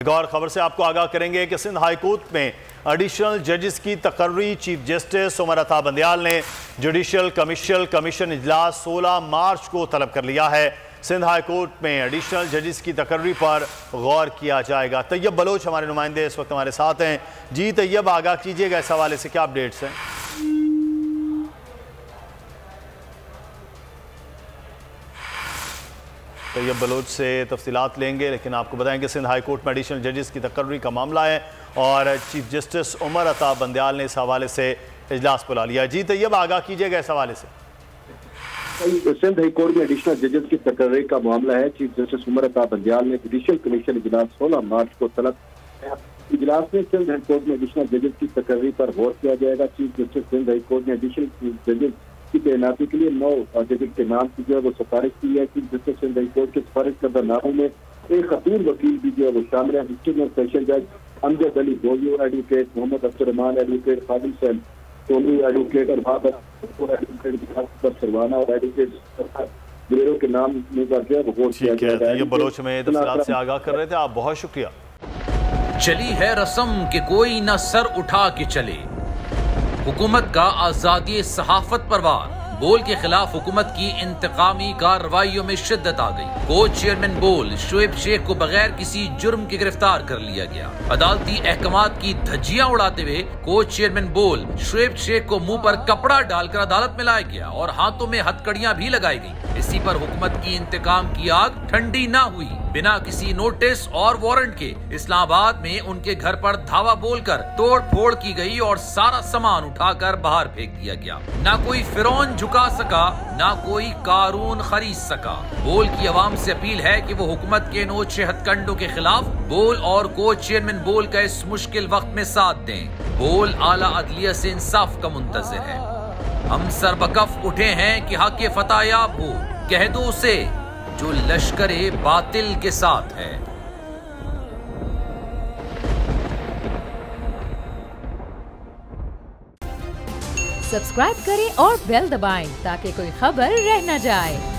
एक और खबर से आपको आगाह करेंगे कि सिंध हाई कोर्ट में एडिशनल जजेस की तकर्री चीफ जस्टिस उमर अता बंदयाल ने जुडिशल कमीशन इजलास 16 मार्च को तलब कर लिया है। सिंध हाई कोर्ट में एडिशनल जजेस की तकर्री पर गौर किया जाएगा। तैयब बलोच हमारे नुमाइंदे इस वक्त हमारे साथ हैं। जी तैयब, आगाह कीजिएगा इस हवाले से क्या अपडेट्स हैं? तैयब बलोच से तफसीलात लेंगे, लेकिन आपको बताएं कि सिंध हाई कोर्ट में एडिशनल जजेस की तकर्री का मामला है और चीफ जस्टिस उमर अता बंदयाल ने इस हवाले से इजलास बुला लिया। जी तैयब, आगाह कीजिएगा इस हवाले से। सिंध हाई कोर्ट में एडिशनल जजेस की तकर्री का मामला है। चीफ जस्टिस उमर अता बंदयाल ने जुडिशल कमीशन इजलास 16 मार्च को तलब किया। इजलास में सिंध हाई कोर्ट में एडिशनल जजेस की तकर्री पर गौर किया जाएगा। Chief justice Sindh high court ने एडिशनल जजेस की तैनाती के लिए 9 जजेस के नाम की जो है वो सिफारिश की है। Chief justice Sindh high court के सिफारिश करदा नामों में एक खतून वकील भी जो है वो शामिल है। डिस्ट्रिक्ट और सेशन जज अमजद अली बोलियो, एडवोकेट मोहम्मद अख्तर रहमान, एडवोकेट खादिम सैन सोनू, एडवोकेट और एडवोकेट सरवाना और एडवोकेट गुलेरो के नाम में जो है वो गौर किया जाएगा। ये बलोच में तफसीलात से आगाह कर रहे थे आप, बहुत शुक्रिया। चली है रस्म के कोई न सर उठा के चले, हुकूमत का आजादी सहाफत पर वार, बोल के खिलाफ हुकूमत की इंतकामी कार्रवाइयों में शिद्दत आ गई। कोच चेयरमैन बोल शुएब शेख को बगैर किसी जुर्म के गिरफ्तार कर लिया गया। अदालती अहकामात की धज्जियां उड़ाते हुए कोच चेयरमैन बोल शुएब शेख को मुंह पर कपड़ा डालकर अदालत में लाया गया और हाथों में हथकड़ियां भी लगाई गई। इसी पर हुकूमत की इंतकाम की आग ठंडी न हुई। बिना किसी नोटिस और वारंट के इस्लामाबाद में उनके घर पर धावा बोलकर तोड़ फोड़ की गई और सारा सामान उठाकर बाहर फेंक दिया गया। ना कोई फिरौन झुका सका, ना कोई कारून खरीद सका। बोल की आवाम से अपील है कि वो हुकूमत के नोचे हथकंडों के खिलाफ बोल और कोच चेयरमैन बोल का इस मुश्किल वक्त में साथ दें। बोल आला अदलिया से इंसाफ का मुंतज़िर है। हम सरबकफ उठे हैं कि हक फतह याब हो, कह दो उसे जो लश्करे बातिल के साथ है। सब्सक्राइब करें और बेल दबाएं ताकि कोई खबर रह न जाए।